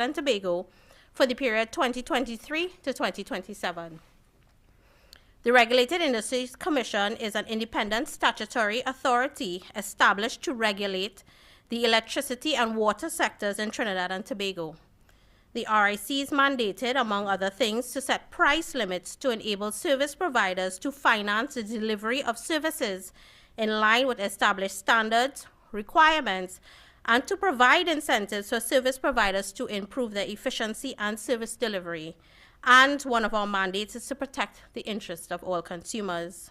and Tobago for the period 2023 to 2027. The Regulated Industries Commission is an independent statutory authority established to regulate the electricity and water sectors in Trinidad and Tobago. The RIC is mandated, among other things, to set price limits to enable service providers to finance the delivery of services in line with established standards, requirements, and to provide incentives for service providers to improve their efficiency and service delivery. And one of our mandates is to protect the interests of all consumers.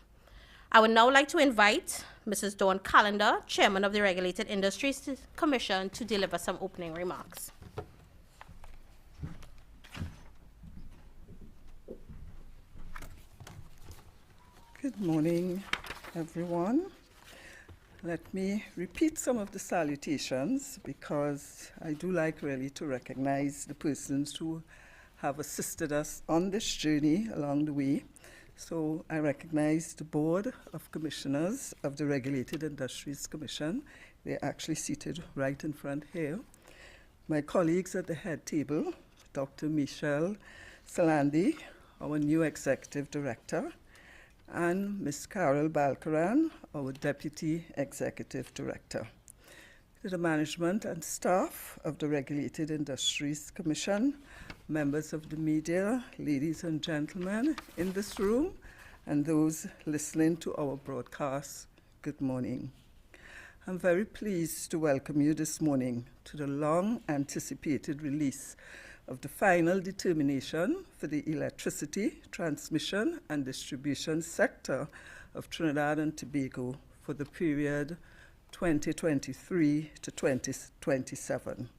I would now like to invite Mrs. Dawn Callender, Chairman of the Regulated Industries Commission, to deliver some opening remarks. Good morning, everyone. Let me repeat some of the salutations because I do like really to recognize the persons who have assisted us on this journey along the way. So I recognize the Board of Commissioners of the Regulated Industries Commission. They're actually seated right in front here. My colleagues at the head table, Dr. Michelle Salandi, our new Executive Director, and Ms. Carol Balkaran, our Deputy Executive Director. To the management and staff of the Regulated Industries Commission, members of the media, ladies and gentlemen in this room, and those listening to our broadcast, good morning. I'm very pleased to welcome you this morning to the long-anticipated release of the final determination for the electricity transmission and distribution sector of Trinidad and Tobago for the period 2023 to 2027.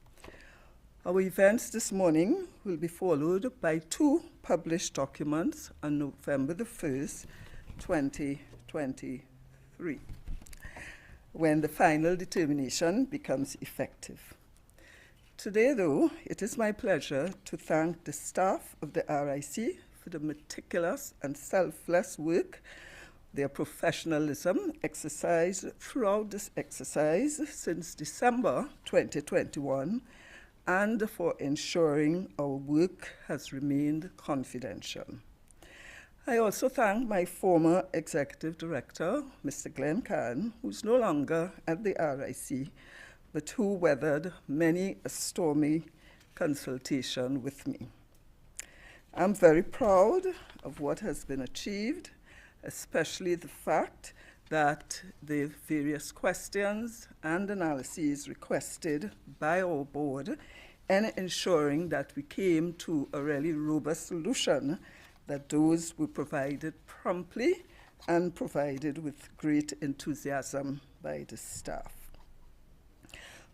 Our events this morning will be followed by two published documents on November the 1st, 2023, when the final determination becomes effective. Today, though, it is my pleasure to thank the staff of the RIC for the meticulous and selfless work, their professionalism exercised throughout this exercise since December 2021, and for ensuring our work has remained confidential. I also thank my former Executive Director, Mr. Glenn Kahn, who's no longer at the RIC, but who weathered many a stormy consultation with me. I'm very proud of what has been achieved, especially the fact that the various questions and analyses requested by our board and ensuring that we came to a really robust solution, that those were provided promptly and provided with great enthusiasm by the staff.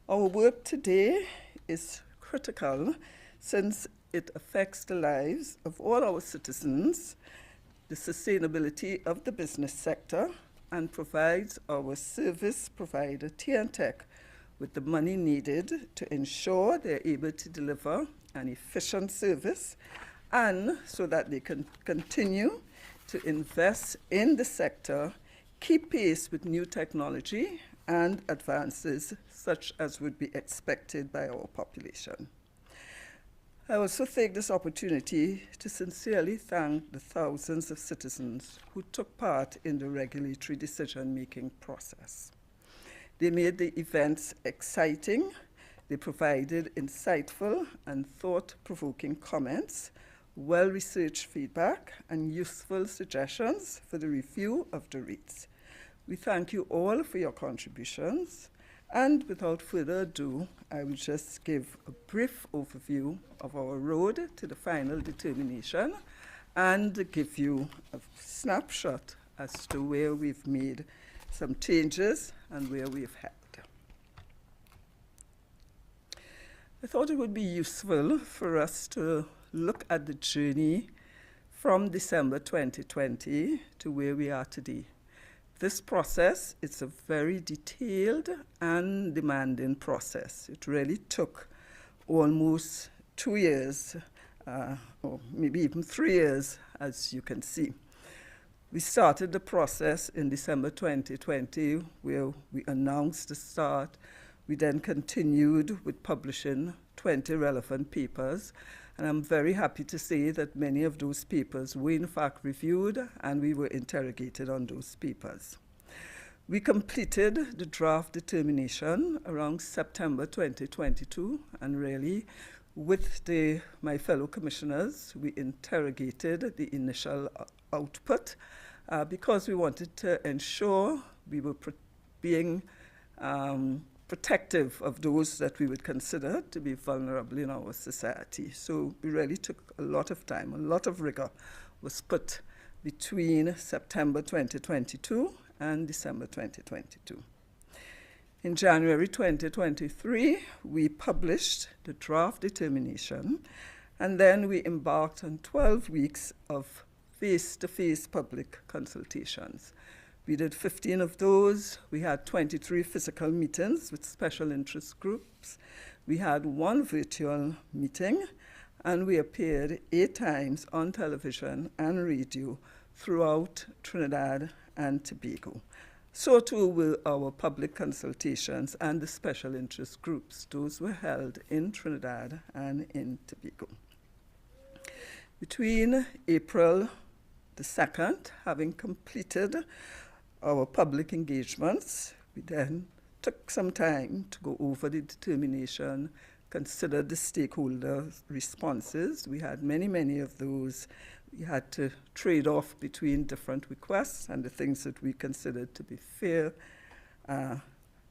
Our work today is critical since it affects the lives of all our citizens, the sustainability of the business sector, and provides our service provider, TNTech, with the money needed to ensure they're able to deliver an efficient service and so that they can continue to invest in the sector, keep pace with new technology and advances such as would be expected by our population. I also take this opportunity to sincerely thank the thousands of citizens who took part in the regulatory decision-making process. They made the events exciting, they provided insightful and thought-provoking comments, well-researched feedback, and useful suggestions for the review of the rates. We thank you all for your contributions, and without further ado, I will just give a brief overview of our road to the final determination and give you a snapshot as to where we've made some changes and where we've helped. I thought it would be useful for us to look at the journey from December 2020 to where we are today. This process is a very detailed and demanding process. It really took almost 2 years, or maybe even 3 years, as you can see. We started the process in December 2020, where we announced the start. We then continued with publishing 20 relevant papers. And I'm very happy to say that many of those papers were in fact reviewed and we were interrogated on those papers. We completed the draft determination around September 2022, and really with my fellow commissioners, we interrogated the initial output because we wanted to ensure we were being protective of those that we would consider to be vulnerable in our society. So we really took a lot of time, a lot of rigor was put between September 2022 and December 2022. In January 2023, we published the draft determination, and then we embarked on 12 weeks of face-to-face public consultations. We did 15 of those. We had 23 physical meetings with special interest groups. We had 1 virtual meeting, and we appeared 8 times on television and radio throughout Trinidad and Tobago. So too were our public consultations and the special interest groups. Those were held in Trinidad and in Tobago. Between April the 2nd, having completed our public engagements, we then took some time to go over the determination, consider the stakeholder responses. We had many of those. We had to trade off between different requests and the things that we considered to be fair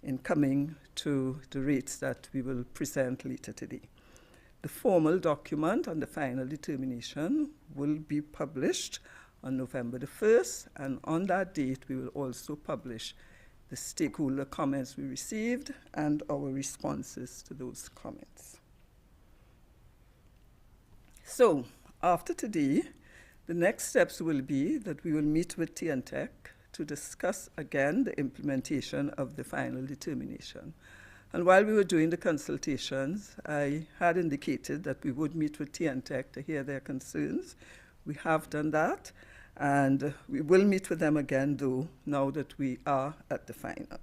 in coming to the rates that we will present later today. The formal document on the final determination will be published on November the 1st, and on that date we will also publish the stakeholder comments we received and our responses to those comments. So, after today, the next steps will be that we will meet with TNTEC to discuss again the implementation of the final determination. And while we were doing the consultations, I had indicated that we would meet with TNTEC to hear their concerns. We have done that, and we will meet with them again, though, now that we are at the final.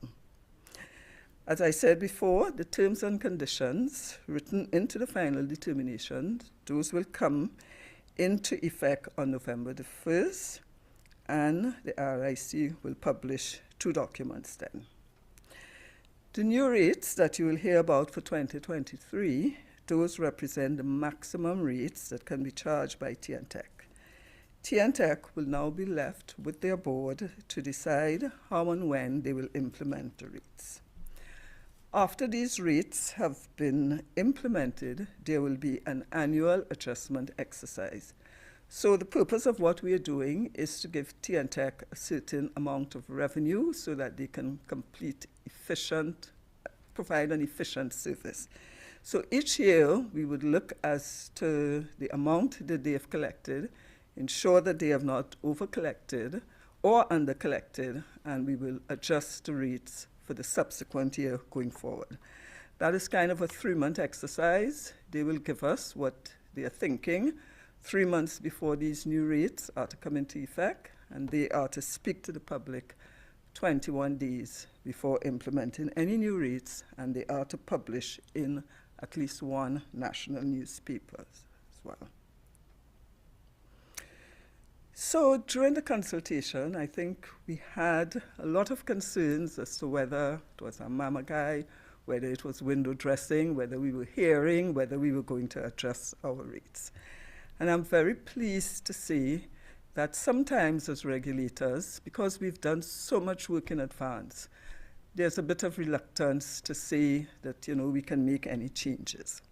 As I said before, the terms and conditions written into the final determination, those will come into effect on November the 1st, and the RIC will publish 2 documents then. The new rates that you will hear about for 2023, those represent the maximum rates that can be charged by TNTEC. TNTEC will now be left with their board to decide how and when they will implement the rates. After these rates have been implemented, there will be an annual adjustment exercise. So the purpose of what we are doing is to give TNTEC a certain amount of revenue so that they can provide an efficient service. So each year we would look as to the amount that they have collected, ensure that they have not over-collected or under-collected, and we will adjust the rates for the subsequent year going forward. That is kind of a 3-month exercise. They will give us what they are thinking 3 months before these new rates are to come into effect, and they are to speak to the public 21 days before implementing any new rates, and they are to publish in at least 1 national newspaper as well. So during the consultation, I think we had a lot of concerns as to whether it was a mamagai, whether it was window dressing, whether we were hearing, whether we were going to adjust our rates. And I'm very pleased to see that sometimes as regulators, because we've done so much work in advance, there's a bit of reluctance to say that, we can make any changes.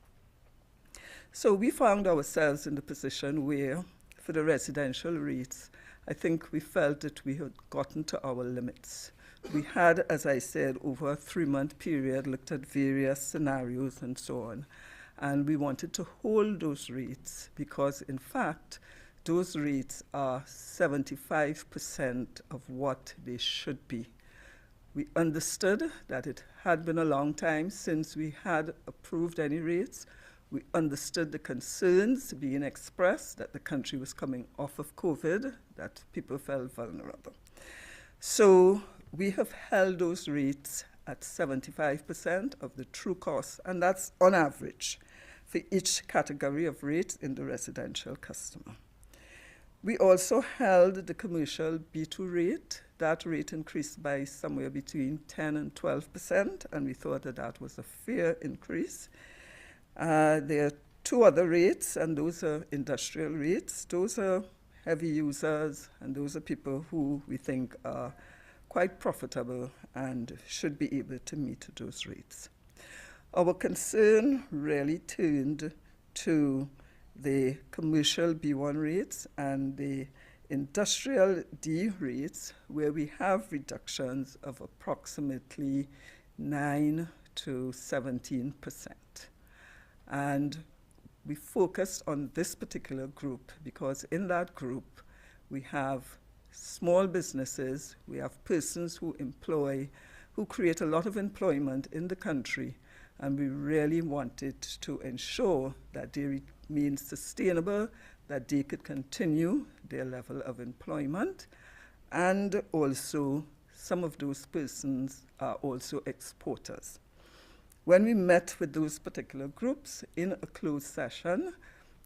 So we found ourselves in the position where, for the residential rates, I think we felt that we had gotten to our limits. We had, as I said, over a 3-month period, looked at various scenarios and so on. And we wanted to hold those rates because, in fact, those rates are 75% of what they should be. We understood that it had been a long time since we had approved any rates. We understood the concerns being expressed that the country was coming off of COVID, that people felt vulnerable. So we have held those rates at 75% of the true cost, and that's on average. for each category of rates in the residential customer. We also held the commercial B2 rate. That rate increased by somewhere between 10 and 12%, and we thought that that was a fair increase. There are two other rates, and those are industrial rates. Those are heavy users, and those are people who we think are quite profitable and should be able to meet those rates. Our concern really turned to the commercial B1 rates and the industrial D rates, where we have reductions of approximately 9 to 17%. And we focused on this particular group because in that group we have small businesses, we have persons who create a lot of employment in the country, and we really wanted to ensure that they remain sustainable, that they could continue their level of employment, and also some of those persons are also exporters. When we met with those particular groups in a closed session,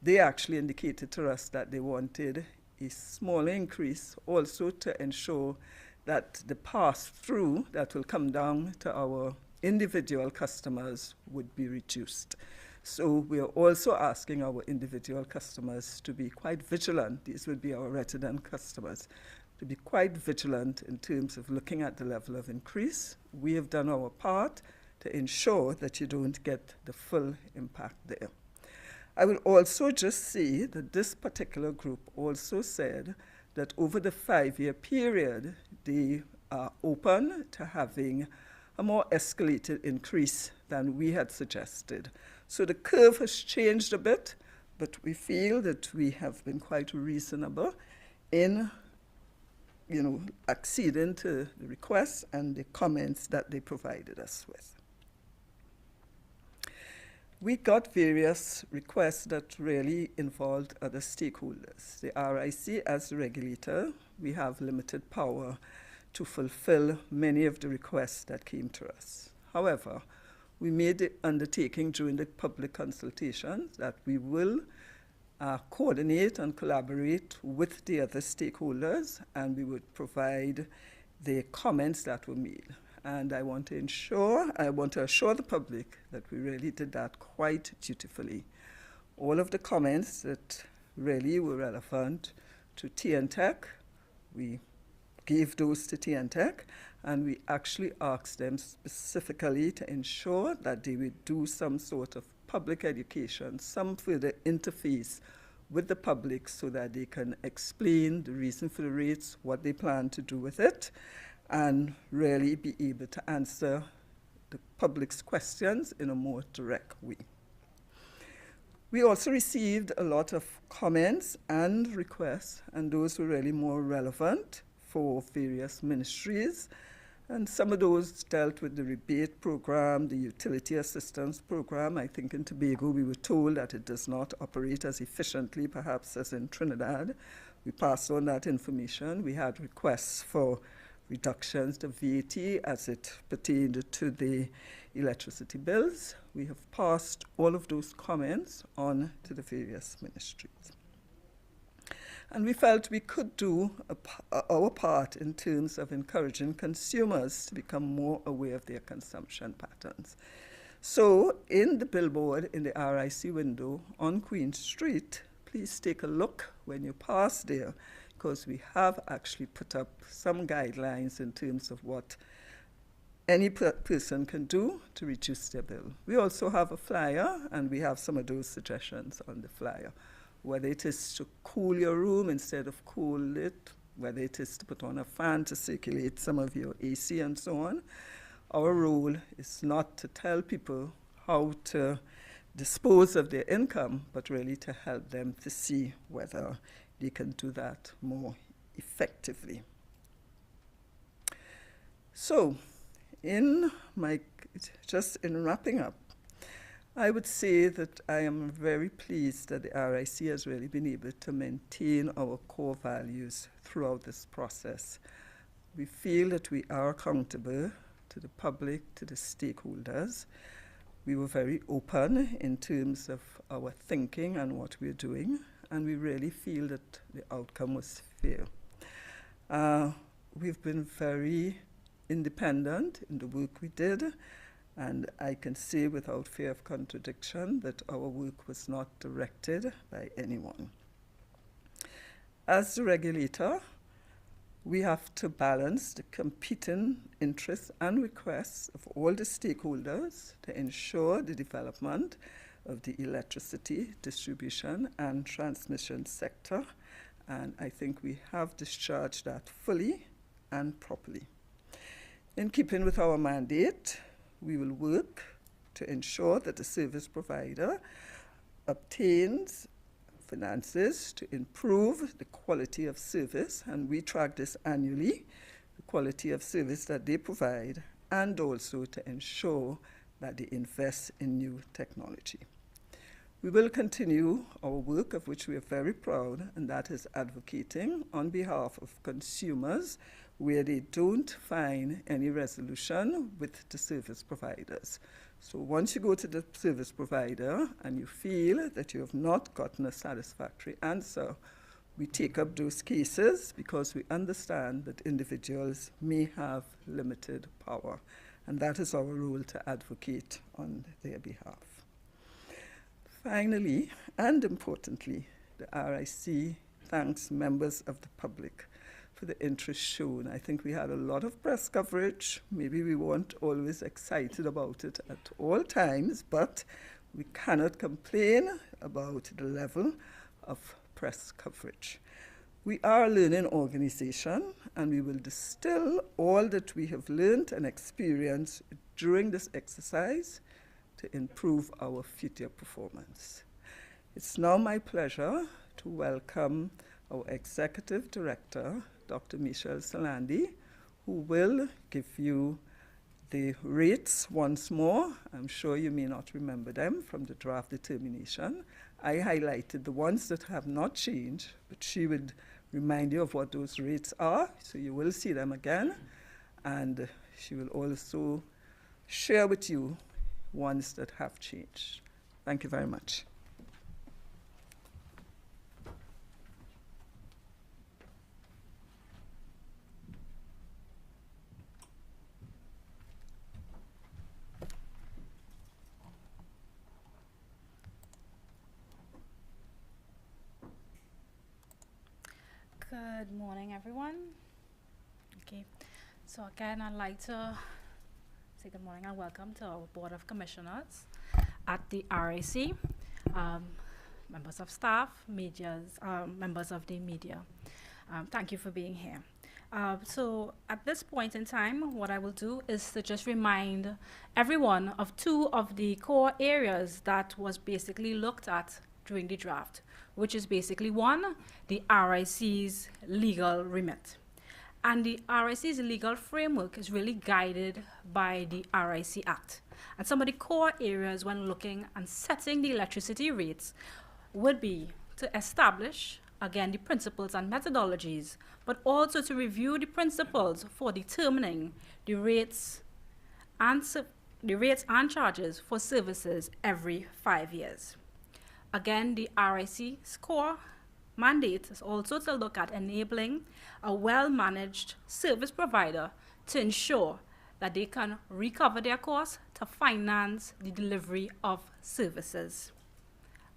they actually indicated to us that they wanted a small increase also to ensure that the pass-through that will come down to our individual customers would be reduced. So we are also asking our individual customers to be quite vigilant. These would be our resident customers, to be quite vigilant in terms of looking at the level of increase. We have done our part to ensure that you don't get the full impact there. I will also just say that this particular group also said that over the 5-year period, they are open to having a more escalated increase than we had suggested. So the curve has changed a bit, but we feel that we have been quite reasonable in acceding to the requests and the comments that they provided us with. We got various requests that really involved other stakeholders. The RIC, as the regulator, we have limited power to fulfill many of the requests that came to us. However, we made the undertaking during the public consultations that we will coordinate and collaborate with the other stakeholders, and we would provide the comments that were made. And I want to assure the public that we really did that quite dutifully. All of the comments that really were relevant to TNTech, we gave those to TNTech, and we actually asked them specifically to ensure that they would do some sort of public education, some further interface with the public so that they can explain the reason for the rates, what they plan to do with it, and really be able to answer the public's questions in a more direct way. We also received a lot of comments and requests, and those were really more relevant for various ministries. And some of those dealt with the rebate program, the utility assistance program. I think in Tobago we were told that it does not operate as efficiently perhaps as in Trinidad. We passed on that information. We had requests for reductions to VAT as it pertained to the electricity bills. We have passed all of those comments on to the various ministries. And we felt we could do our part in terms of encouraging consumers to become more aware of their consumption patterns. So in the billboard in the RIC window on Queen Street, please take a look when you pass there, because we have actually put up some guidelines in terms of what any person can do to reduce their bill. We also have a flyer, and we have some of those suggestions on the flyer, whether it is to cool your room instead of cool it, whether it is to put on a fan to circulate some of your AC and so on. Our role is not to tell people how to dispose of their income, but really to help them to see whether they can do that more effectively. So, in wrapping up, I would say that I am very pleased that the RIC has really been able to maintain our core values throughout this process. We feel that we are accountable to the public, to the stakeholders. We were very open in terms of our thinking and what we're doing, and we really feel that the outcome was fair. We've been very independent in the work we did, and I can say without fear of contradiction that our work was not directed by anyone. As the regulator, we have to balance the competing interests and requests of all the stakeholders to ensure the development of the electricity distribution and transmission sector, and I think we have discharged that fully and properly. In keeping with our mandate, we will work to ensure that the service provider obtains finances to improve the quality of service, and we track this annually, the quality of service that they provide, and also to ensure that they invest in new technology. We will continue our work, of which we are very proud, and that is advocating on behalf of consumers where they don't find any resolution with the service providers. So once you go to the service provider and you feel that you have not gotten a satisfactory answer, we take up those cases because we understand that individuals may have limited power, and that is our role to advocate on their behalf. Finally, and importantly, the RIC thanks members of the public for the interest shown. I think we had a lot of press coverage. Maybe we weren't always excited about it at all times, but we cannot complain about the level of press coverage. We are a learning organization, and we will distill all that we have learned and experienced during this exercise to improve our future performance. It's now my pleasure to welcome our Executive Director, Dr. Michelle Salandi, who will give you the rates once more. I'm sure you may not remember them from the draft determination. I highlighted the ones that have not changed, but she would remind you of what those rates are, so you will see them again. And she will also share with you ones that have changed. Thank you very much. Good morning, everyone. Okay, so again, I'd like to say good morning and welcome to our Board of Commissioners at the RIC, members of staff, members of the media. Thank you for being here. So at this point in time, what I will do is to just remind everyone of two of the core areas that was basically looked at during the draft, which is basically one, the RIC's legal remit. And the RIC's legal framework is really guided by the RIC Act. And some of the core areas when looking and setting the electricity rates would be to establish, again, the principles and methodologies, but also to review the principles for determining the rates and charges for services every 5 years. Again, the RIC's core mandate is also to look at enabling a well-managed service provider to ensure that they can recover their costs to finance the delivery of services.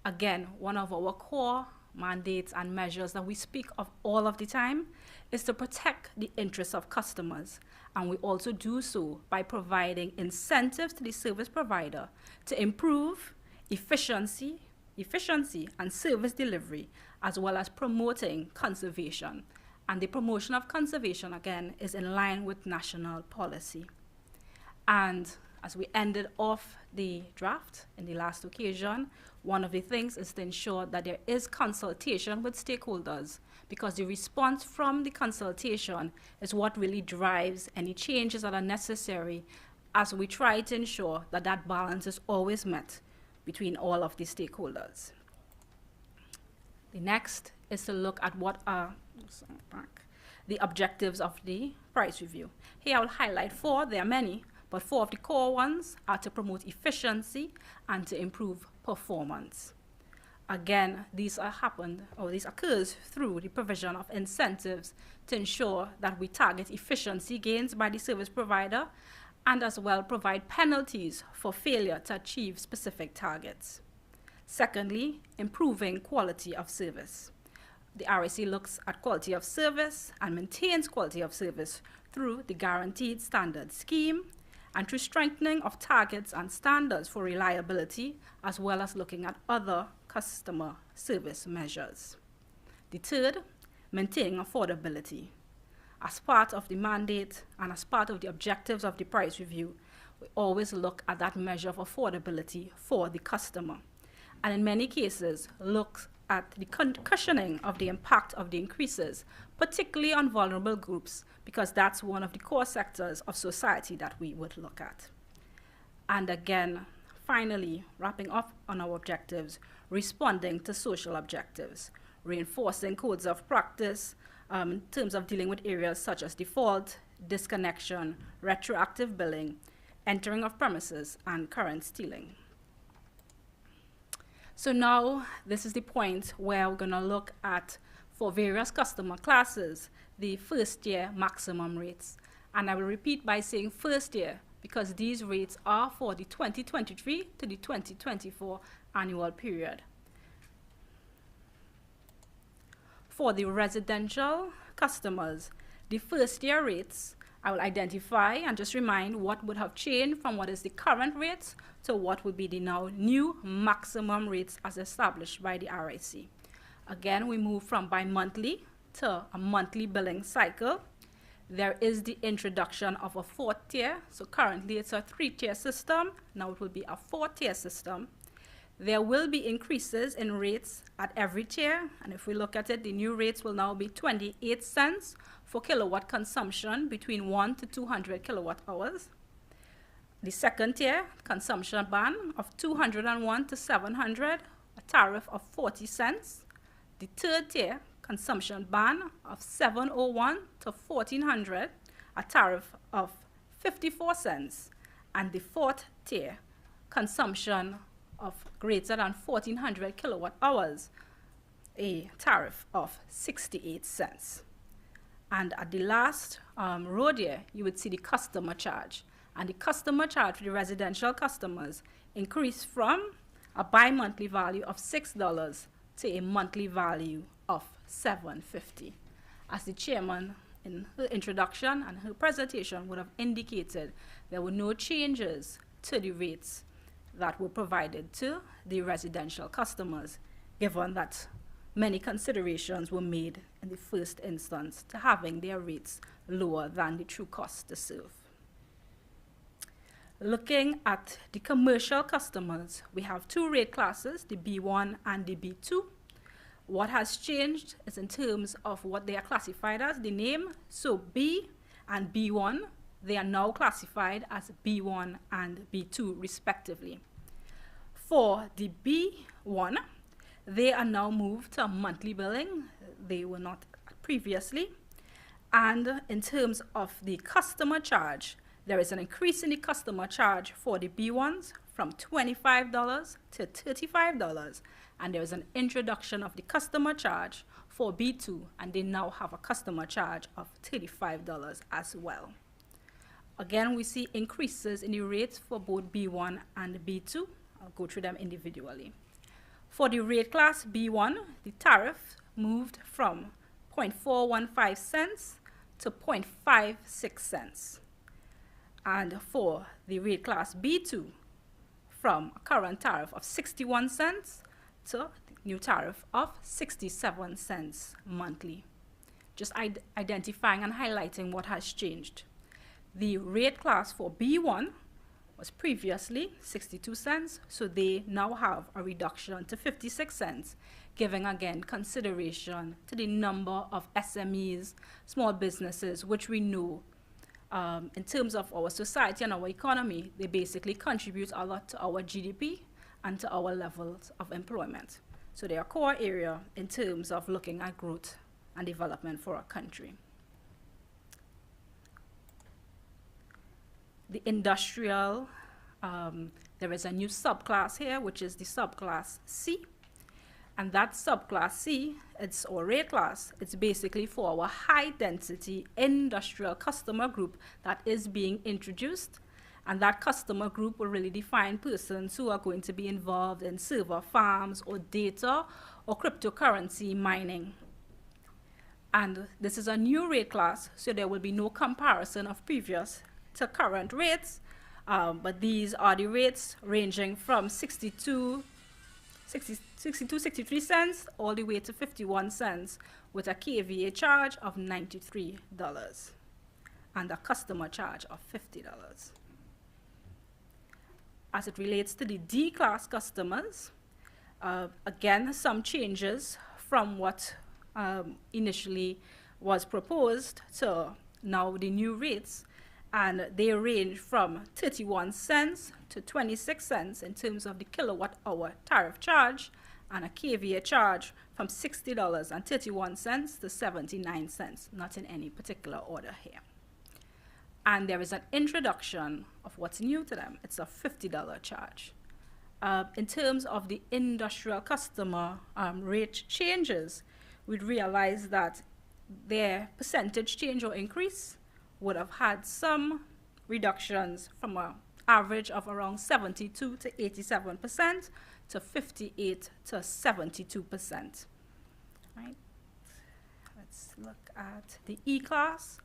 Again, one of our core mandates and measures that we speak of all of the time is to protect the interests of customers. And we also do so by providing incentives to the service provider to improve efficiency and service delivery, as well as promoting conservation. And the promotion of conservation, again, is in line with national policy. And as we ended off the draft in the last occasion, one of the things is to ensure that there is consultation with stakeholders, because the response from the consultation is what really drives any changes that are necessary as we try to ensure that that balance is always met between all of the stakeholders. The next is to look at what are the objectives of the price review. Here I will highlight 4, there are many, but 4 of the core ones are to promote efficiency and to improve performance. Again, these occurs through the provision of incentives to ensure that we target efficiency gains by the service provider and as well provide penalties for failure to achieve specific targets. Secondly, improving quality of service. The RIC looks at quality of service and maintains quality of service through the Guaranteed Standard Scheme and through strengthening of targets and standards for reliability, as well as looking at other customer service measures. The third, maintaining affordability. As part of the mandate and as part of the objectives of the price review, we always look at that measure of affordability for the customer. And in many cases, look at the cushioning of the impact of the increases, particularly on vulnerable groups, because that's one of the core sectors of society that we would look at. And again, finally, wrapping up on our objectives, responding to social objectives, reinforcing codes of practice in terms of dealing with areas such as default, disconnection, retroactive billing, entering of premises, and current stealing. So now this is the point where we're going to look at, for various customer classes, the first year maximum rates. And I will repeat by saying first year because these rates are for the 2023 to the 2024 annual period. For the residential customers, the first year rates, I will identify and just remind what would have changed from what is the current rates to what would be the now new maximum rates as established by the RIC. Again, we move from bi-monthly to a monthly billing cycle. There is the introduction of a 4th tier. So currently it's a 3-tier system. Now it will be a 4-tier system. There will be increases in rates at every tier. And if we look at it, the new rates will now be 28 cents for kilowatt consumption between 1 to 200 kilowatt hours. The 2nd tier, consumption band of 201 to 700, a tariff of 40 cents. The 3rd tier, consumption band of 701 to 1400, a tariff of 54 cents. And the 4th tier, consumption of greater than 1400 kilowatt hours, a tariff of 68 cents. And at the last road year, you would see the customer charge. And the customer charge for the residential customers increased from a bi-monthly value of $6 to a monthly value of $7.50. As the chairman in her introduction and her presentation would have indicated, there were no changes to the rates that were provided to the residential customers, given that many considerations were made in the first instance to having their rates lower than the true cost to serve. Looking at the commercial customers, we have 2 rate classes, the B1 and the B2. What has changed is in terms of what they are classified as, the name. So B and B1, they are now classified as B1 and B2 respectively. For the B1, they are now moved to monthly billing. They were not previously. And in terms of the customer charge, there is an increase in the customer charge for the B1s from $25 to $35. And there is an introduction of the customer charge for B2, and they now have a customer charge of $35 as well. Again, we see increases in the rates for both B1 and B2. I'll go through them individually. For the rate class B1, the tariff moved from 0.415 cents to 0.56 cents. And for the rate class B2, from a current tariff of 61 cents to the new tariff of 67 cents monthly. Just identifying and highlighting what has changed. The rate class for B1 was previously 62 cents, so they now have a reduction to 56 cents, giving again consideration to the number of SMEs, small businesses, which we know in terms of our society and our economy, they basically contribute a lot to our GDP and to our levels of employment. So they are a core area in terms of looking at growth and development for our country. the industrial, there is a new subclass here, which is the subclass C. And that subclass C, it's our rate class. It's basically for our high density industrial customer group that is being introduced. And that customer group will really define persons who are going to be involved in server farms or data or cryptocurrency mining. And this is a new rate class, so there will be no comparison of previous to current rates. But these are the rates ranging from 63 cents all the way to 51 cents with a KVA charge of $93 and a customer charge of $50. As it relates to the D-class customers, again, some changes from what initially was proposed to now the new rates, and they range from 31 cents to 26 cents in terms of the kilowatt hour tariff charge, and a KVA charge from $60.31 to 79 cents, not in any particular order here. And there is an introduction of what's new to them. It's a $50 charge. In terms of the industrial customer rate changes, we'd realize that their percentage change or increase would have had some reductions from an average of around 72 to 87% to 58 to 72%. Right? Let's look at the E-class.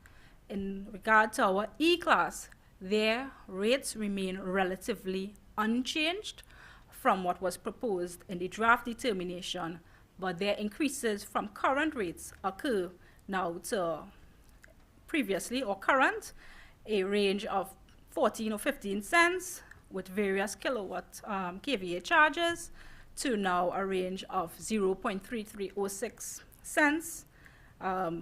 In regard to our E-class, their rates remain relatively unchanged from what was proposed in the draft determination, but their increases from current rates occur now to previously or current a range of 14 or 15 cents with various kilowatt KVA charges to now a range of 0.3306 cents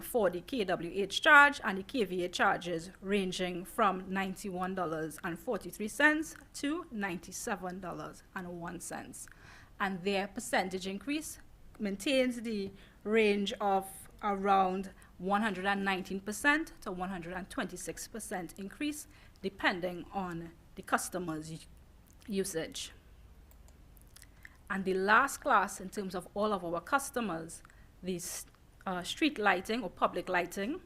for the KWH charge, and the KVA charges ranging from $91.43 to $97.01. And their percentage increase maintains the range of around 119% to 126% increase, depending on the customer's usage. And the last class in terms of all of our customers, these street lighting or public lighting,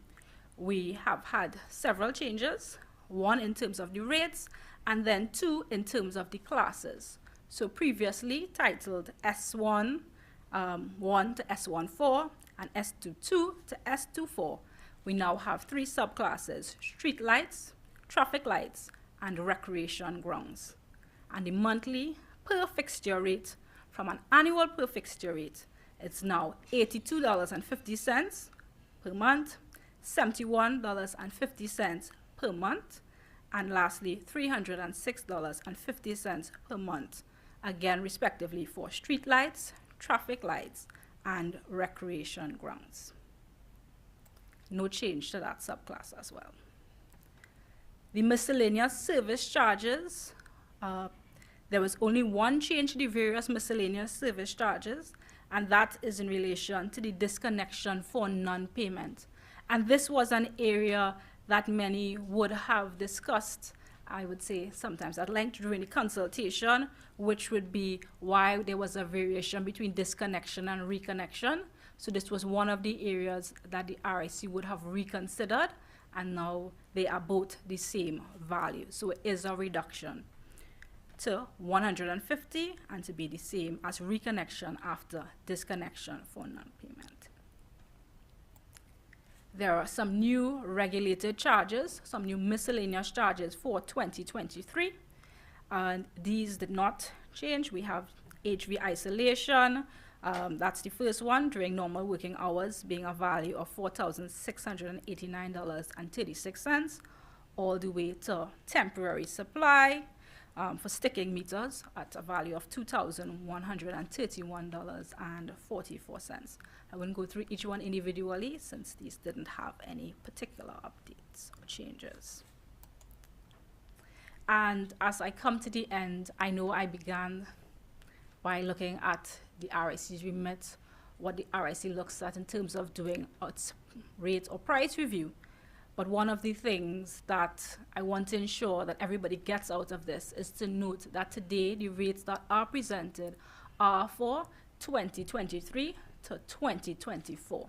we have had several changes, one in terms of the rates, and then two in terms of the classes. So previously titled S1 1 to S14 and S22 to S24, we now have three subclasses: street lights, traffic lights, and recreation grounds. And the monthly per fixture rate from an annual per fixture rate, it's now $82.50 per month, $71.50 per month, and lastly, $306.50 per month, again, respectively, for street lights, traffic lights, and recreation grounds. No change to that subclass as well. The miscellaneous service charges, there was only one change to the various miscellaneous service charges, and that is in relation to the disconnection for non-payment. And this was an area that many would have discussed, I would say, sometimes at length during the consultation, which would be why there was a variation between disconnection and reconnection. So this was one of the areas that the RIC would have reconsidered, and now they are both the same value. So it is a reduction to 150 and to be the same as reconnection after disconnection for non-payment. There are some new regulated charges, some new miscellaneous charges for 2023, and these did not change. We have HV isolation, that's the first one, during normal working hours, being a value of $4,689.36, all the way to temporary supply for sticking meters at a value of $2,131.44. I wouldn't go through each one individually since these didn't have any particular updates or changes. And as I come to the end, I know I began by looking at the RIC's remit, what the RIC looks at in terms of doing its rate or price review. But one of the things that I want to ensure that everybody gets out of this is to note that today the rates that are presented are for 2023 to 2024.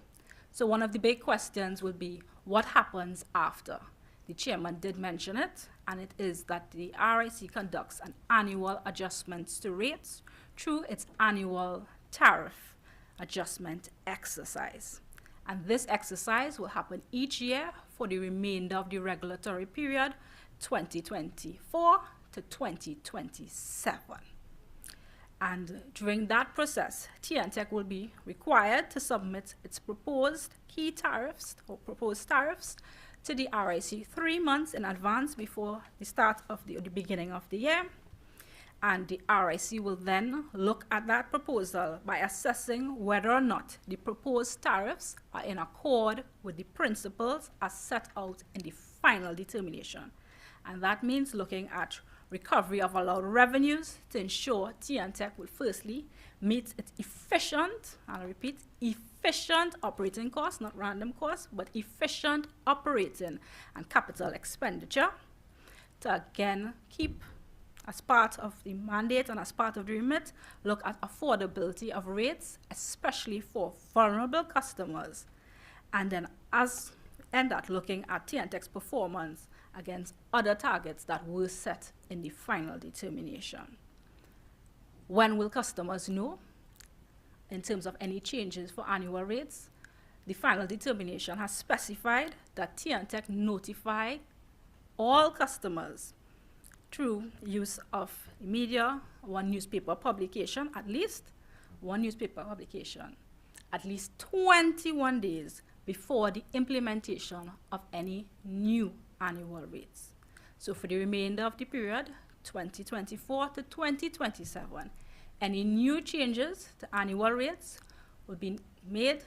So one of the big questions will be, what happens after? The chairman did mention it, and it is that the RIC conducts an annual adjustments to rates through its annual tariff adjustment exercise. And this exercise will happen each year for the remainder of the regulatory period, 2024 to 2027. And during that process, TNTech will be required to submit its proposed key tariffs or proposed tariffs to the RIC 3 months in advance before the start of the beginning of the year. And the RIC will then look at that proposal by assessing whether or not the proposed tariffs are in accord with the principles as set out in the final determination. And that means looking at recovery of allowed revenues to ensure TNTech will firstly meet its efficient, and I repeat, efficient operating costs, not random costs, but efficient operating and capital expenditure to again keep, as part of the mandate and as part of the remit, look at affordability of rates, especially for vulnerable customers. And then looking at TNTech's performance against other targets that were set in the final determination. When will customers know in terms of any changes for annual rates? The final determination has specified that TNTech notify all customers through use of media, one newspaper publication, at least 21 days before the implementation of any new annual rates. So for the remainder of the period, 2024 to 2027, any new changes to annual rates will be made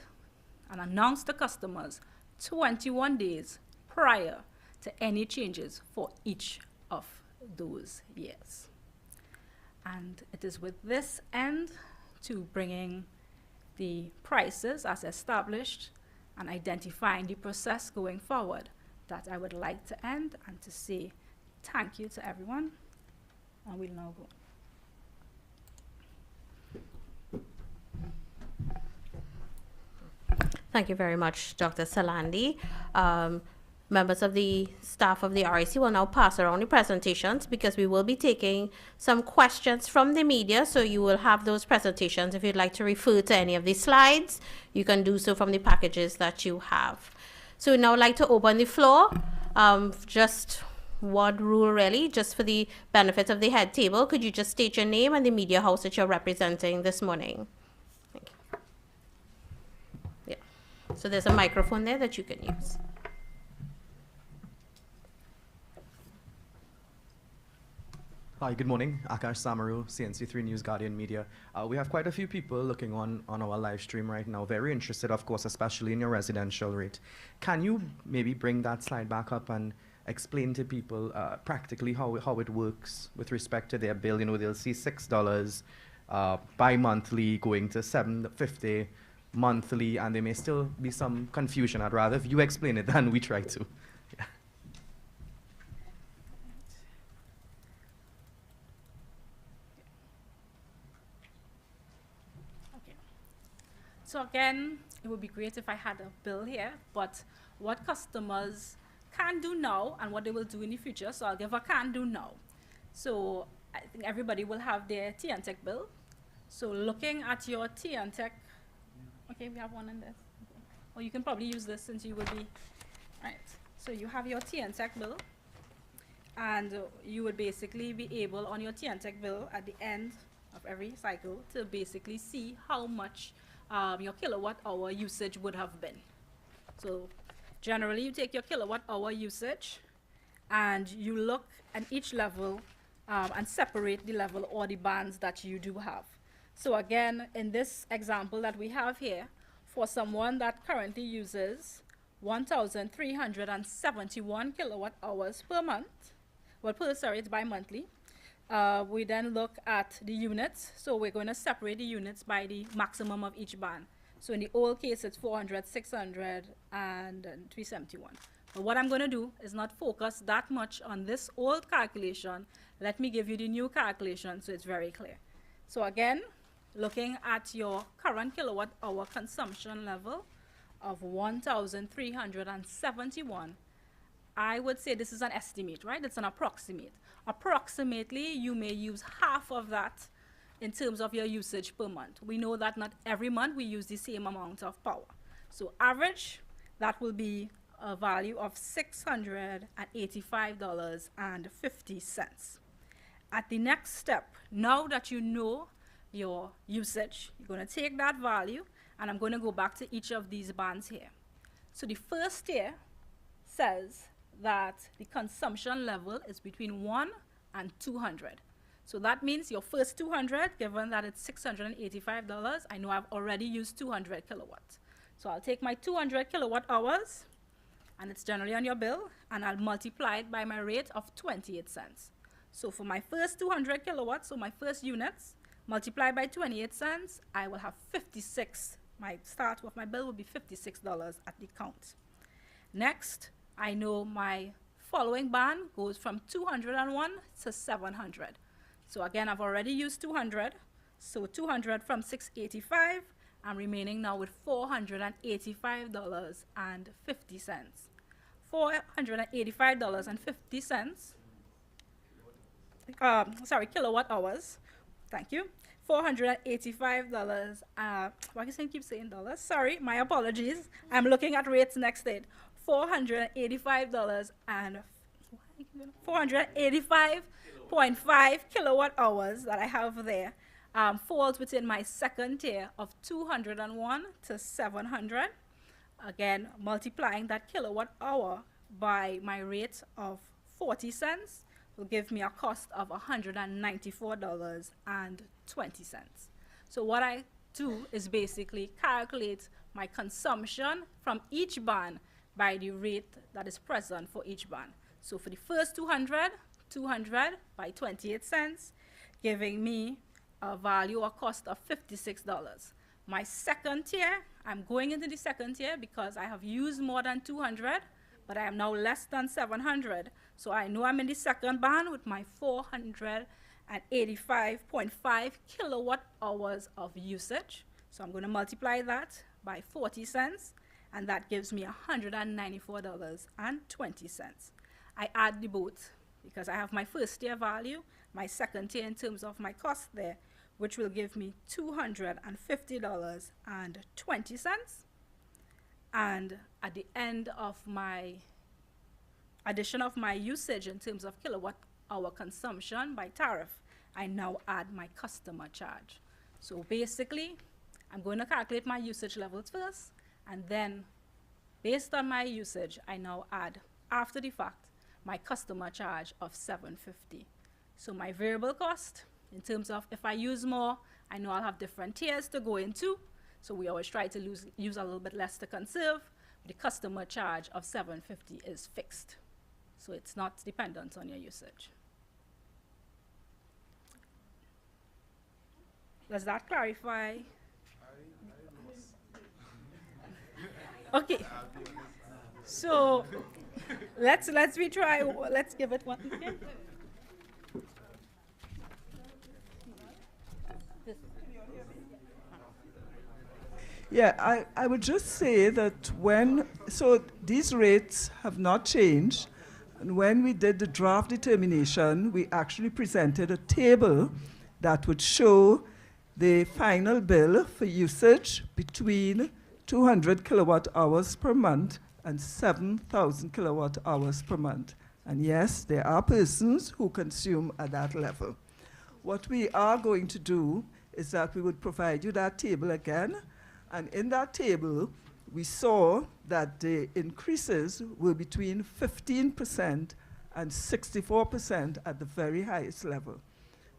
and announced to customers 21 days prior to any changes for each of those years. And it is with this end to bringing the prices as established and identifying the process going forward that I would like to end and to say thank you to everyone, and we'll now go. Thank you very much, Dr. Salandi. Members of the staff of the RIC will now pass around the presentations because we will be taking some questions from the media. So you will have those presentations. If you'd like to refer to any of the slides, you can do so from the packages that you have. So we'd now like to open the floor. Just one rule really, just for the benefit of the head table. Could you just state your name and the media house that you're representing this morning? Thank you. Yeah. So there's a microphone there that you can use. Hi, good morning. Akash Samaru, CNC3 News Guardian Media. We have quite a few people looking on our live stream right now, very interested, of course, especially in your residential rate. Can you maybe bring that slide back up and explain to people practically how it works with respect to their bill? You know, they'll see $6 bi-monthly going to $7.50 monthly, and there may still be some confusion. I'd rather if you explain it than we try to. So again, it would be great if I had a bill here, but what customers can do now and what they will do in the future, so I'll give a can do now. So I think everybody will have their TNTech bill. So looking at your TNTech, okay, we have one in this. Okay. Or you can probably use this since you will be, right. So you have your TNTech bill, and you would basically be able on your TNTech bill at the end of every cycle to basically see how much your kilowatt hour usage would have been. So generally you take your kilowatt hour usage and you look at each level and separate the level or the bands that you do have. So again, in this example that we have here, for someone that currently uses 1,371 kilowatt hours per month, it's bi-monthly, we then look at the units. So we're going to separate the units by the maximum of each band. So in the old case, it's 400, 600, and 371. But what I'm going to do is not focus that much on this old calculation. Let me give you the new calculation so it's very clear. So again, looking at your current kilowatt hour consumption level of 1,371, I would say this is an estimate, right? It's an approximate. Approximately, you may use half of that in terms of your usage per month. We know that not every month we use the same amount of power. So average, that will be a value of $685.50. At the next step, now that you know your usage, you're going to take that value, and I'm going to go back to each of these bands here. So the first tier says that the consumption level is between 1 and 200. So that means your first 200, given that it's $685, I know I've already used 200 kilowatts. So I'll take my 200 kilowatt hours, and it's generally on your bill, and I'll multiply it by my rate of 28 cents. So for my first 200 kilowatts, so my first units, multiplied by 28 cents, I will have 56. My start of my bill will be $56 at the count. Next, I know my following band goes from 201 to 700. So again, I've already used 200. So 200 from 685, I'm remaining now with $485.50. $485.50. Sorry, kilowatt hours. Thank you. $485. Why can I keep saying dollars? Sorry, my apologies. I'm looking at rates next date. $485 and 485.5 kilowatt hours that I have there falls within my second tier of 201 to 700. Again, multiplying that kilowatt hour by my rate of 40 cents will give me a cost of $194.20. So what I do is basically calculate my consumption from each band by the rate that is present for each band. So for the first 200 by 28 cents, giving me a value or cost of $56. My second tier, I'm going into the second tier because I have used more than 200, but I am now less than 700. So I know I'm in the second band with my 485.5 kilowatt hours of usage. So I'm going to multiply that by 40 cents, and that gives me $194.20. I add the both because I have my first tier value, my second tier in terms of my cost there, which will give me $250.20. And at the end of my addition of my usage in terms of kilowatt hour consumption by tariff, I now add my customer charge. So basically, I'm going to calculate my usage levels first, and then based on my usage, I now add, after the fact, my customer charge of $7.50. So my variable cost, in terms of if I use more, I know I'll have different tiers to go into. So we always try to use a little bit less to conserve. The customer charge of $7.50 is fixed. So it's not dependent on your usage. Does that clarify? Okay. So let's retry. Let's give it one again. Yeah, I would just say that so these rates have not changed. And when we did the draft determination, we actually presented a table that would show the final bill for usage between 200 kilowatt hours per month and 7,000 kilowatt hours per month. And yes, there are persons who consume at that level. What we are going to do is that we would provide you that table again. And in that table, we saw that the increases were between 15% and 64% at the very highest level.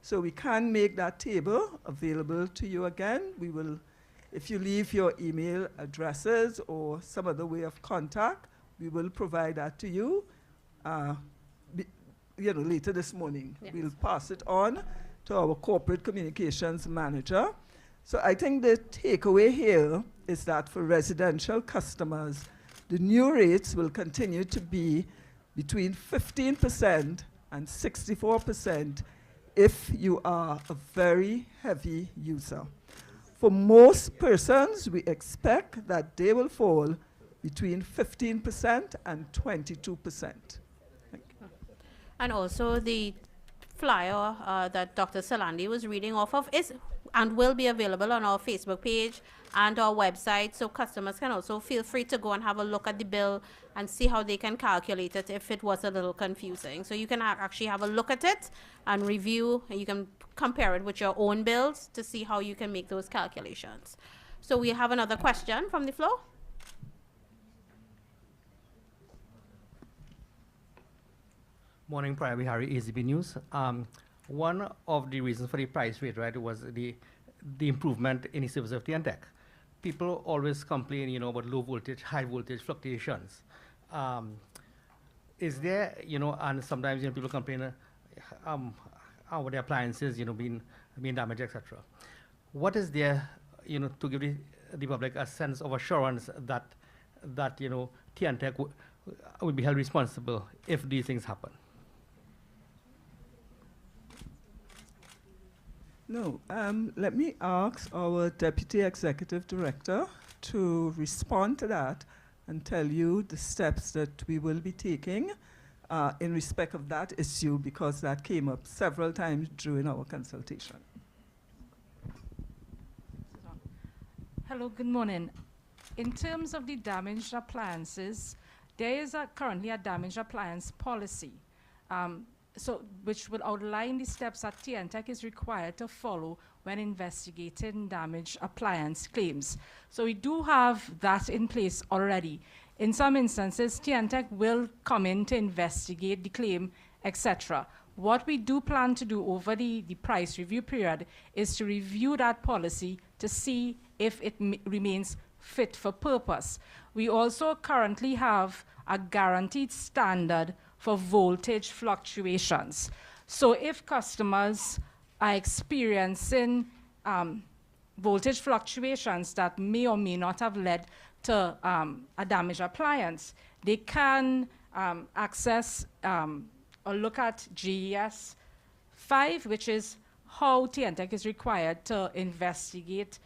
So we can make that table available to you again. We will, if you leave your email addresses or some other way of contact, we will provide that to you, later this morning. Yes. We'll pass it on to our corporate communications manager. So I think the takeaway here is that for residential customers, The new rates will continue to be between 15% and 64% if you are a very heavy user. For most persons, we expect that they will fall between 15% and 22%. And also the flyer that Dr. Salandi was reading off of is and will be available on our Facebook page and our website, so customers can also feel free to go and have a look at the bill and see how they can calculate it if it was a little confusing. So you can actually have a look at it and review, and you can compare it with your own bills to see how you can make those calculations. So we have another question from the floor. Morning, Private Harry, AZB News. One of the reasons for the price rate, right, was the improvement in the service of TNTech. People always complain, you know, about low voltage, high voltage fluctuations. Is there, you know, and sometimes, you know, people complain about the appliances, you know, being damaged, etc. What is there, you know, to give the public a sense of assurance that you know, TNTech would be held responsible if these things happen? No, let me ask our Deputy Executive Director to respond to that and tell you the steps that we will be taking in respect of that issue, because that came up several times during our consultation. Hello, good morning. In terms of the damaged appliances, there is currently a damaged appliance policy. Which will outline the steps that TNTech is required to follow when investigating damaged appliance claims. So we do have that in place already. In some instances, TNTech will come in to investigate the claim, etc. What we do plan to do over the price review period is to review that policy to see if it remains fit for purpose. We also currently have a guaranteed standard for voltage fluctuations. So if customers are experiencing voltage fluctuations that may or may not have led to a damaged appliance, they can access or look at GES 5, which is how TNTech is required to investigate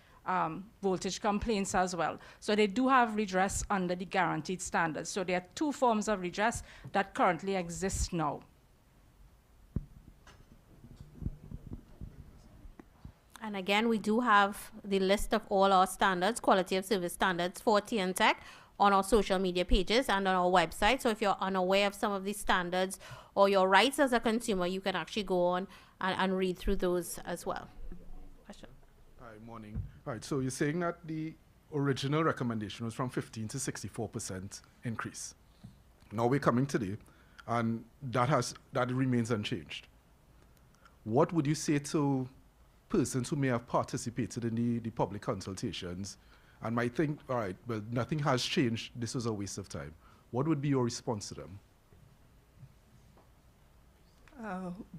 voltage complaints as well. So they do have redress under the guaranteed standards. So there are two forms of redress that currently exist now. And again, we do have the list of all our standards, quality of service standards for TNTech on our social media pages and on our website. So if you're unaware of some of these standards or your rights as a consumer, you can actually go on and read through those as well. Question. Hi, morning. All right, so you're saying that the original recommendation was from 15 to 64% increase. Now we're coming today, and that remains unchanged. What would you say to persons who may have participated in the public consultations and might think, all right, well, nothing has changed, this was a waste of time? What would be your response to them?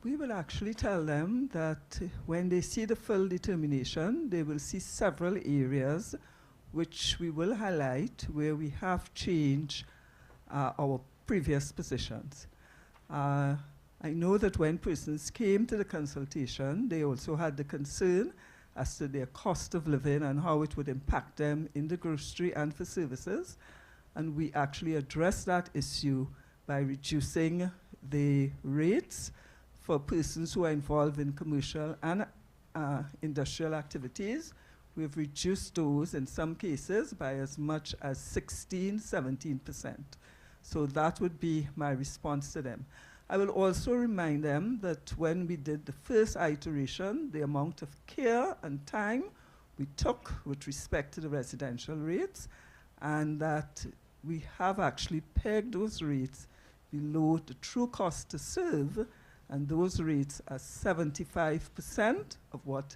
We will actually tell them that when they see the full determination, they will see several areas which we will highlight where we have changed our previous positions. I know that when persons came to the consultation, they also had the concern as to their cost of living and how it would impact them in the grocery and for services. And we actually addressed that issue by reducing the rates for persons who are involved in commercial and industrial activities. We've reduced those in some cases by as much as 16, 17%. So that would be my response to them. I will also remind them that when we did the first iteration, the amount of care and time we took with respect to the residential rates, and that we have actually pegged those rates below the true cost to serve, and those rates are 75% of what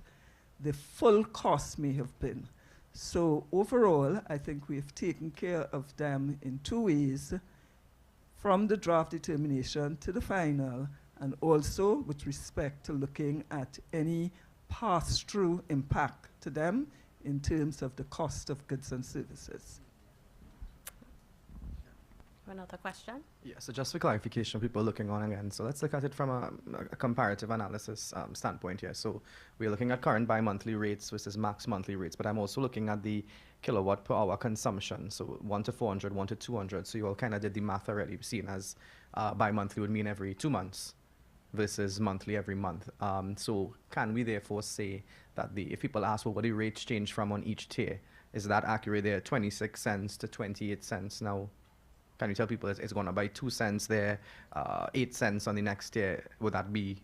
the full cost may have been. So overall, I think we have taken care of them in two ways, from the draft determination to the final, and also with respect to looking at any pass-through impact to them in terms of the cost of goods and services. Another question? Yeah, so just for clarification, people looking on again. So let's look at it from a comparative analysis standpoint here. So we're looking at current bi-monthly rates versus max monthly rates, but I'm also looking at the kilowatt per hour consumption. So 1 to 400, 1 to 200. So you all kind of did the math already, seen as bi-monthly would mean every 2 months versus monthly every month. So can we therefore say that if people ask, well, what the rates change from on each tier, is that accurate there? 26 cents to 28 cents now. Can you tell people it's going to buy 2 cents there, 8 cents on the next tier? Would that be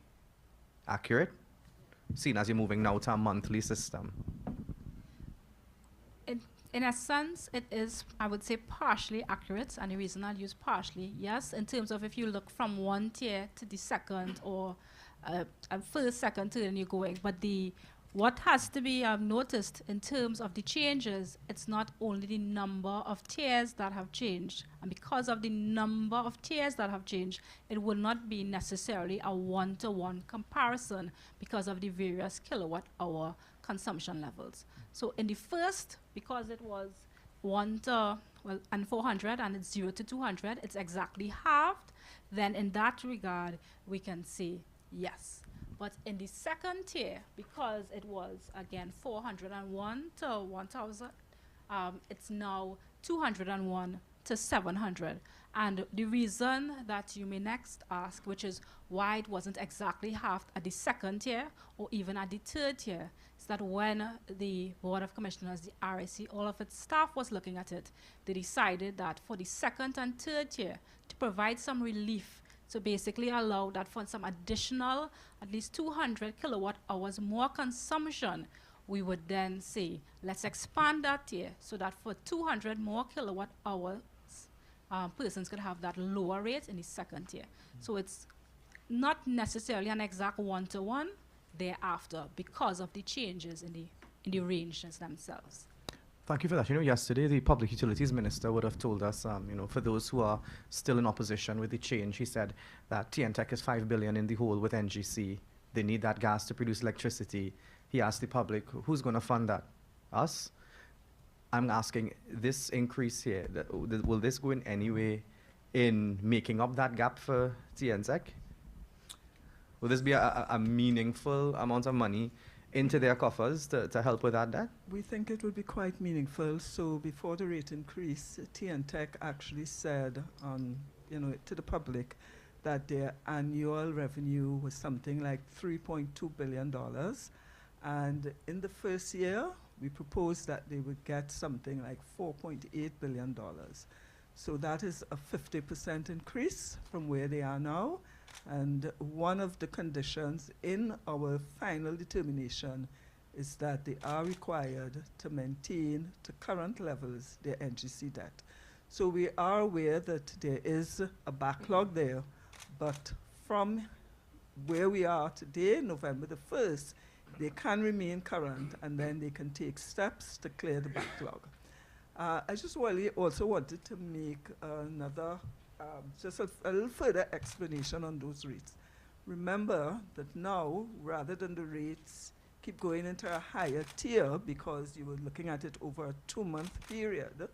accurate? Seen as you're moving now to a monthly system. In a sense, it is, I would say, partially accurate, and the reason I'll use partially, yes, in terms of if you look from one tier to the second, or first, second, third, and you're going, but what has to be noticed in terms of the changes, it's not only the number of tiers that have changed. And because of the number of tiers that have changed, it will not be necessarily a one-to-one comparison because of the various kilowatt hour consumption levels. So in the first, because it was 400 and it's 0 to 200, it's exactly halved, then in that regard, we can say yes. But in the second tier, because it was, again, 401 to 1,000, it's now 201 to 700. And the reason that you may next ask, which is why it wasn't exactly halved at the second tier or even at the third tier, is that when the Board of Commissioners, the RIC, all of its staff was looking at it, they decided that for the second and third tier, to provide some relief, so basically allow that for some additional, at least 200 kilowatt hours more consumption, we would then say, let's expand that tier so that for 200 more kilowatt hours, persons could have that lower rate in the second tier. So it's not necessarily an exact one-to-one thereafter because of the changes in the ranges themselves. Thank you for that. Yesterday the Public Utilities Minister would have told us, for those who are still in opposition with the change, he said that TNTech is $5 billion in the hole with NGC. They need that gas to produce electricity. He asked the public, who's going to fund that? Us? I'm asking, this increase here, will this go in any way in making up that gap for TNTech? Will this be a meaningful amount of money into their coffers to help with that debt? We think it would be quite meaningful. So before the rate increase, TNTech actually said to the public that their annual revenue was something like $3.2 billion. And in the first year, we proposed that they would get something like $4.8 billion. So that is a 50% increase from where they are now. And one of the conditions in our final determination is that they are required to maintain to current levels their NGC debt. So we are aware that there is a backlog there, but from where we are today, November the 1st, they can remain current and then they can take steps to clear the backlog. I just really also wanted to make another just a little further explanation on those rates. Remember that now, rather than the rates keep going into a higher tier because you were looking at it over a 2-month period,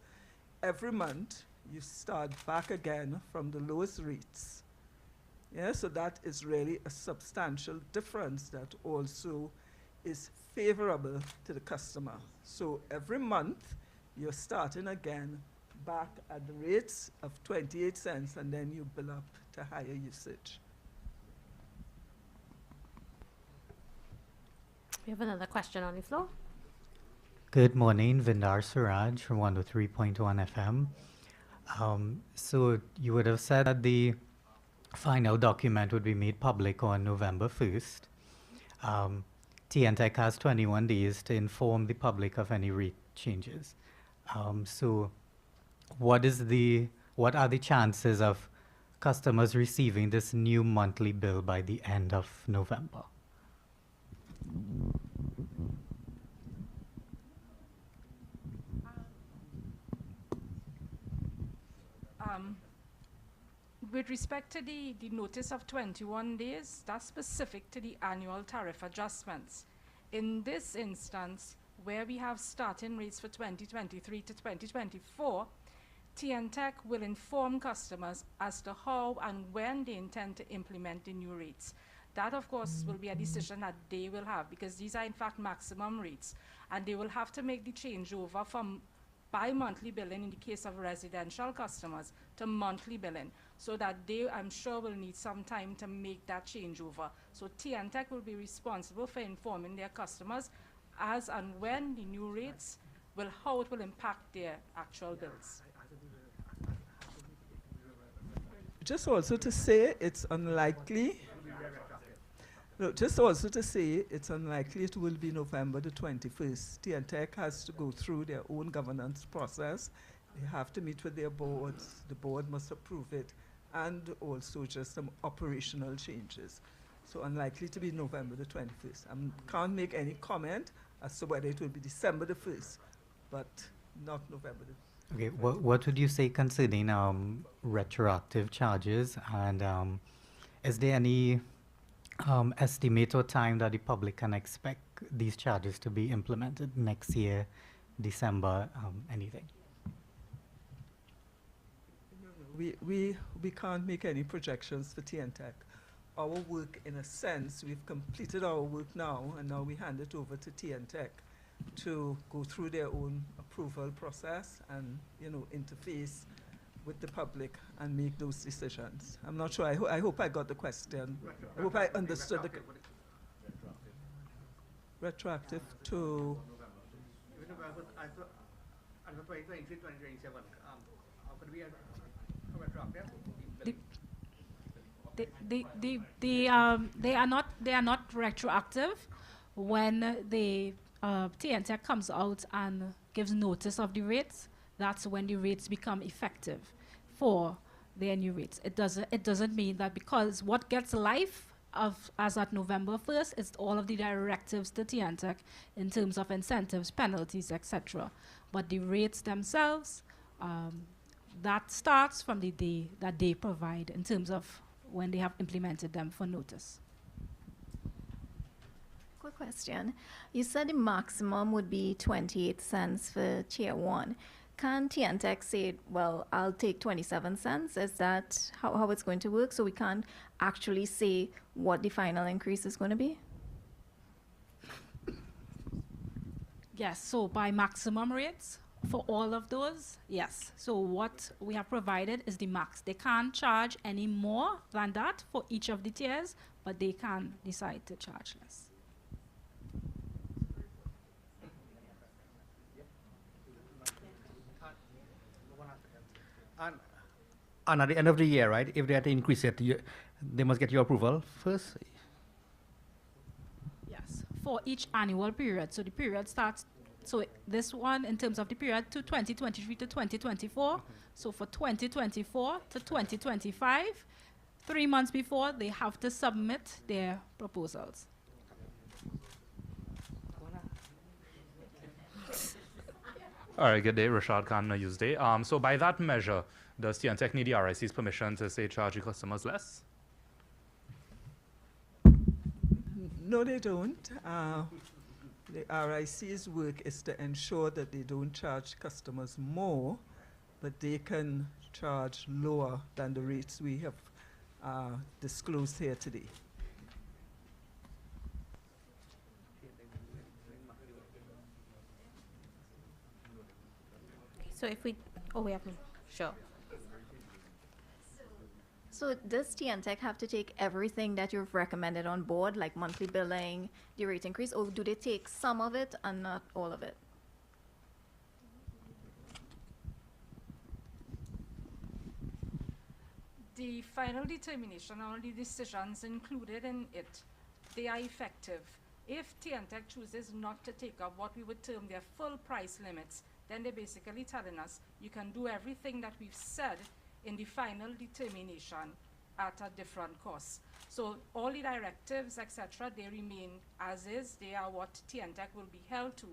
every month you start back again from the lowest rates. Yeah, so that is really a substantial difference that also is favorable to the customer. So every month you're starting again back at the rates of 28 cents and then you bill up to higher usage. We have another question on the floor. Good morning, Vindar Suraj from 103.1 FM. So you would have said that the final document would be made public on November 1st. TNTech has 21 days to inform the public of any rate changes. So what are the chances of customers receiving this new monthly bill by the end of November? With respect to the notice of 21 days, that's specific to the annual tariff adjustments. In this instance, where we have starting rates for 2023 to 2024, TNTech will inform customers as to how and when they intend to implement the new rates. That, of course, will be a decision that they will have, because these are, in fact, maximum rates. And they will have to make the changeover from bi-monthly billing in the case of residential customers to monthly billing, so that they, I'm sure, will need some time to make that changeover. So TNTech will be responsible for informing their customers as and when the new rates will, how it will impact their actual bills. Just also to say it's unlikely. No, just also to say it's unlikely it will be November the 21st. TNTech has to go through their own governance process. They have to meet with their boards. The board must approve it, and also just some operational changes. So unlikely to be November the 21st. I can't make any comment as to whether it will be December the 1st, but not November the 1st. Okay, what would you say concerning retroactive charges, and is there any estimate or time that the public can expect these charges to be implemented next year, December, anything? We can't make any projections for TNTech. Our work, in a sense, we've completed our work now, and now we hand it over to TNTech to go through their own approval process and, interface with the public and make those decisions. I'm not sure. I hope I got the question. I hope I understood the retroactive to. They are not retroactive when the TNTech comes out and gives notice of the rates. That's when the rates become effective for their new rates. It doesn't mean that, because what gets life as at November 1st is all of the directives to TNTech in terms of incentives, penalties, etc. But the rates themselves, that starts from the day that they provide in terms of when they have implemented them for notice. Quick question. You said the maximum would be 28 cents for tier 1. Can TNTech say, well, I'll take 27 cents? Is that how it's going to work? So we can't actually say what the final increase is going to be? Yes, so by maximum rates for all of those, yes. So what we have provided is the max. They can't charge any more than that for each of the tiers, but they can decide to charge less. And at the end of the year, right, if they had to increase it, they must get your approval first? Yes, for each annual period. So the period starts, so this one in terms of the period to 2023 to 2024. So for 2024 to 2025, 3 months before, they have to submit their proposals. All right, good day. Rashad Khan, Newsday. So by that measure, does TNTech need the RIC's permission to, say, charge the customers less? No, they don't. The RIC's work is to ensure that they don't charge customers more, but they can charge lower than the rates we have disclosed here today. So if we, we have, sure. So does TNTech have to take everything that you've recommended on board, like monthly billing, the rate increase, or do they take some of it and not all of it? The final determination, all the decisions included in it, they are effective. If TNTech chooses not to take up what we would term their full price limits, then they're basically telling us you can do everything that we've said in the final determination at a different cost. So all the directives, etc., they remain as is. They are what TNTech will be held to.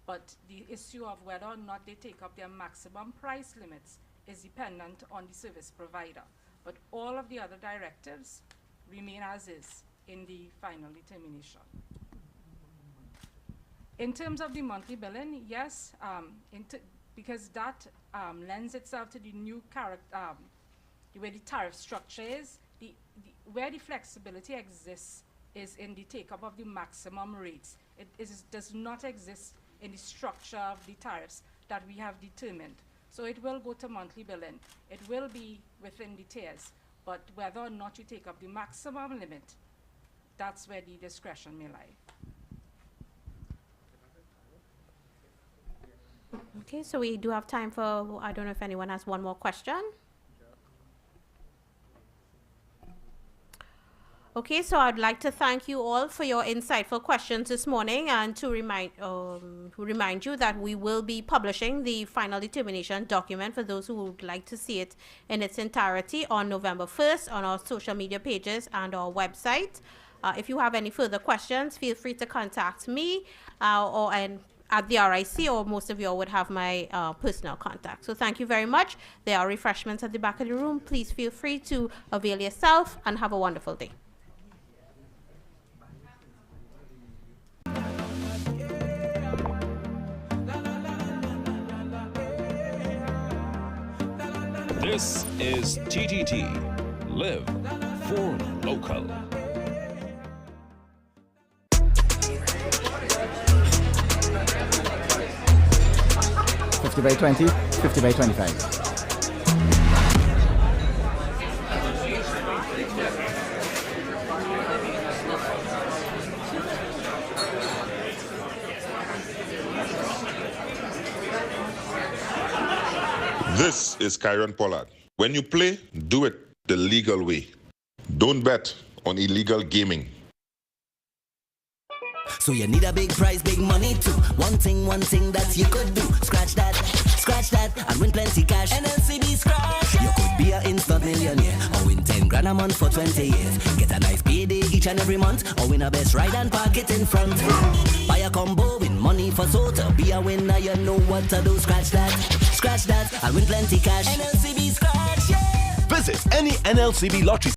But the issue of whether or not they take up their maximum price limits is dependent on the service provider. But all of the other directives remain as is in the final determination. In terms of the monthly billing, yes, because that lends itself to the new the way the tariff structure is. Where the flexibility exists is in the take-up of the maximum rates. It does not exist in the structure of the tariffs that we have determined. So it will go to monthly billing. It will be within the tiers, but whether or not you take up the maximum limit, that's where the discretion may lie. Okay, so we do have time for, I don't know if anyone has one more question. Okay, so I'd like to thank you all for your insightful questions this morning, and to remind you that we will be publishing the final determination document for those who would like to see it in its entirety on November 1st on our social media pages and our website. If you have any further questions, feel free to contact me at the RIC, or most of you all would have my personal contact. So thank you very much. There are refreshments at the back of the room. Please feel free to avail yourself, and have a wonderful day. This is TTT. Live for local. $50 by 20, $50 by 25. This is Kyron Pollard. When you play, do it the legal way. Don't bet on illegal gaming. So you need a big prize, big money too. One thing that you could do. Scratch that, and win plenty cash. NLCB scratch. You could be an instant millionaire, or win 10 grand a month for 20 years. Get a nice payday each and every month, or win a best ride and park it in front. Buy a combo, win money for Sota. Be a winner, you know what to do. Scratch that, and win plenty cash. NLCB scratch, yeah. Visit any NLCB lottery